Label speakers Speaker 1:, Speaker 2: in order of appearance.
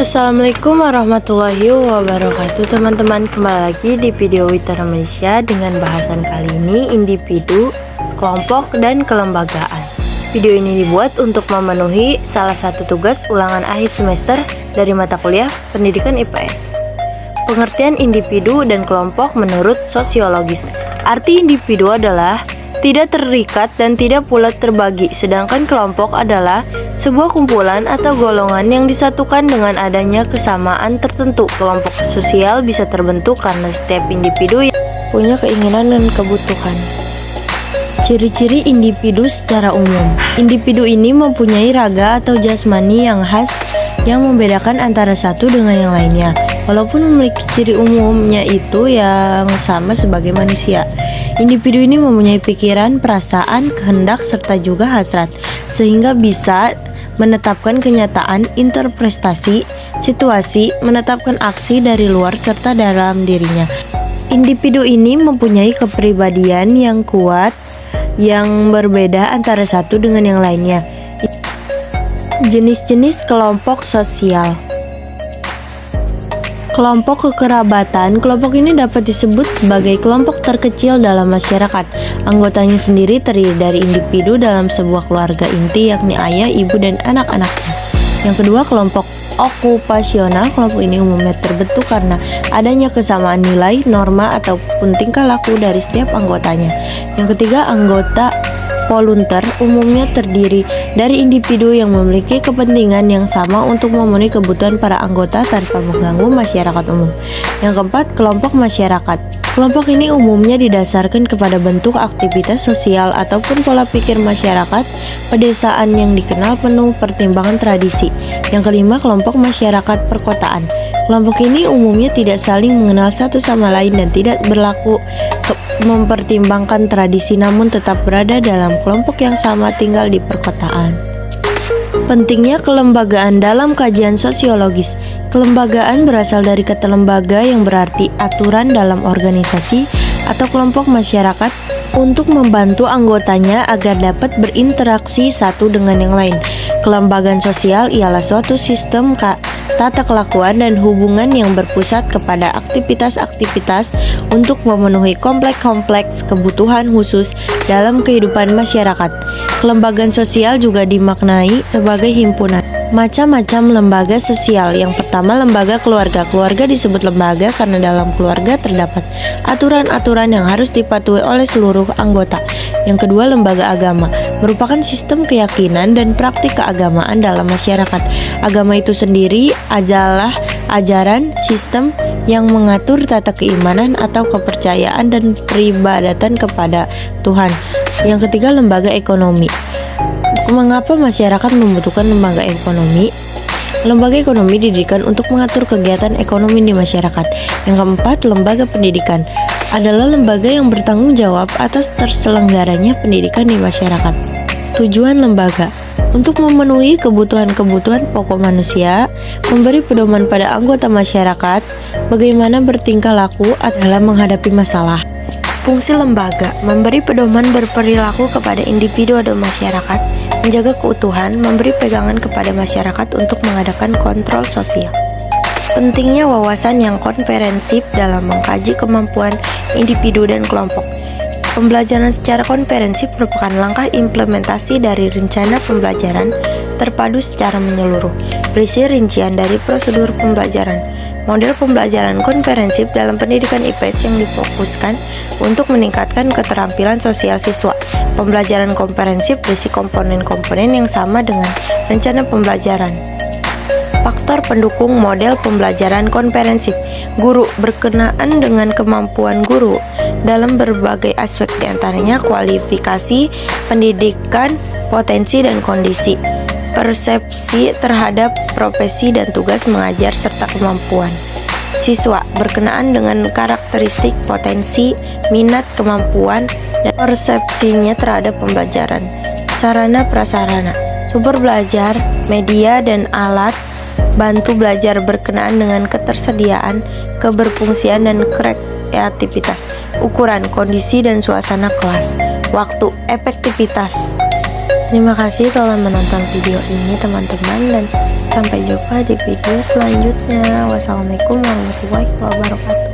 Speaker 1: Assalamualaikum warahmatullahi wabarakatuh teman-teman, kembali lagi di video Witara Malaysia dengan bahasan kali ini individu, kelompok, dan kelembagaan. Video ini dibuat untuk memenuhi salah satu tugas ulangan akhir semester dari mata kuliah Pendidikan IPS. Pengertian individu dan kelompok menurut sosiologis. Arti individu adalah tidak terikat dan tidak pula terbagi, sedangkan kelompok adalah sebuah kumpulan atau golongan yang disatukan dengan adanya kesamaan tertentu. Kelompok sosial bisa terbentuk karena setiap individu yang punya keinginan dan kebutuhan. Ciri-ciri individu secara umum. Individu ini mempunyai raga atau jasmani yang khas yang membedakan antara satu dengan yang lainnya. Walaupun memiliki ciri umumnya itu yang sama sebagai manusia, individu ini mempunyai pikiran, perasaan, kehendak, serta juga hasrat, sehingga bisa menetapkan kenyataan, interpretasi, situasi, menetapkan aksi dari luar serta dalam dirinya. Individu ini mempunyai kepribadian yang kuat, yang berbeda antara satu dengan yang lainnya. Jenis-jenis kelompok sosial. Kelompok kekerabatan. Kelompok ini dapat disebut sebagai kelompok terkecil dalam masyarakat. Anggotanya sendiri terdiri dari individu dalam sebuah keluarga inti, yakni ayah, ibu, dan anak-anaknya. Yang kedua, kelompok okupasional. Kelompok ini umumnya terbentuk karena adanya kesamaan nilai, norma, ataupun tingkah laku dari setiap anggotanya. Yang ketiga, anggota volunteer umumnya terdiri dari individu yang memiliki kepentingan yang sama untuk memenuhi kebutuhan para anggota tanpa mengganggu masyarakat umum. Yang keempat, kelompok masyarakat. Kelompok ini umumnya didasarkan kepada bentuk aktivitas sosial ataupun pola pikir masyarakat pedesaan yang dikenal penuh pertimbangan tradisi. Yang kelima, kelompok masyarakat perkotaan. Kelompok ini umumnya tidak saling mengenal satu sama lain dan tidak berlaku mempertimbangkan tradisi, namun tetap berada dalam kelompok yang sama tinggal di perkotaan. Pentingnya kelembagaan dalam kajian sosiologis. Kelembagaan berasal dari kata lembaga yang berarti aturan dalam organisasi atau kelompok masyarakat untuk membantu anggotanya agar dapat berinteraksi satu dengan yang lain. Kelembagaan sosial ialah suatu sistem tata kelakuan dan hubungan yang berpusat kepada aktivitas-aktivitas untuk memenuhi kompleks kebutuhan khusus dalam kehidupan masyarakat. Kelembagaan sosial juga dimaknai sebagai himpunan. Macam-macam lembaga sosial. Yang pertama, lembaga keluarga. Keluarga disebut lembaga karena dalam keluarga terdapat aturan-aturan yang harus dipatuhi oleh seluruh anggota. Yang kedua, lembaga agama merupakan sistem keyakinan dan praktik keagamaan dalam masyarakat. Agama itu sendiri adalah ajaran sistem yang mengatur tata keimanan atau kepercayaan dan peribadatan kepada Tuhan. Yang ketiga, lembaga ekonomi. Mengapa masyarakat membutuhkan lembaga ekonomi? Lembaga ekonomi didirikan untuk mengatur kegiatan ekonomi di masyarakat. Yang keempat, lembaga pendidikan adalah lembaga yang bertanggung jawab atas terselenggaranya pendidikan di masyarakat. Tujuan lembaga untuk memenuhi kebutuhan-kebutuhan pokok manusia, memberi pedoman pada anggota masyarakat, bagaimana bertingkah laku adalah menghadapi masalah. Fungsi lembaga memberi pedoman berperilaku kepada individu atau masyarakat, menjaga keutuhan, memberi pegangan kepada masyarakat untuk mengadakan kontrol sosial. Pentingnya wawasan yang komprehensif dalam mengkaji kemampuan individu dan kelompok. Pembelajaran secara komprehensif merupakan langkah implementasi dari rencana pembelajaran terpadu secara menyeluruh. Berisi rincian dari prosedur pembelajaran. Model pembelajaran komprehensif dalam pendidikan IPS yang difokuskan untuk meningkatkan keterampilan sosial siswa. Pembelajaran komprehensif berisi komponen-komponen yang sama dengan rencana pembelajaran. Faktor pendukung model pembelajaran komprehensif. Guru berkenaan dengan kemampuan guru dalam berbagai aspek, diantaranya kualifikasi, pendidikan, potensi dan kondisi, persepsi terhadap profesi dan tugas mengajar, serta kemampuan siswa berkenaan dengan karakteristik, potensi, minat, kemampuan, dan persepsinya terhadap pembelajaran. Sarana prasarana, sumber belajar, media dan alat bantu belajar berkenaan dengan ketersediaan, keberfungsian, dan kreativitas. Ukuran, kondisi, dan suasana kelas. Waktu, efektivitas. Terima kasih telah menonton video ini teman-teman, dan Sampai jumpa di video selanjutnya. Wassalamualaikum warahmatullahi wabarakatuh.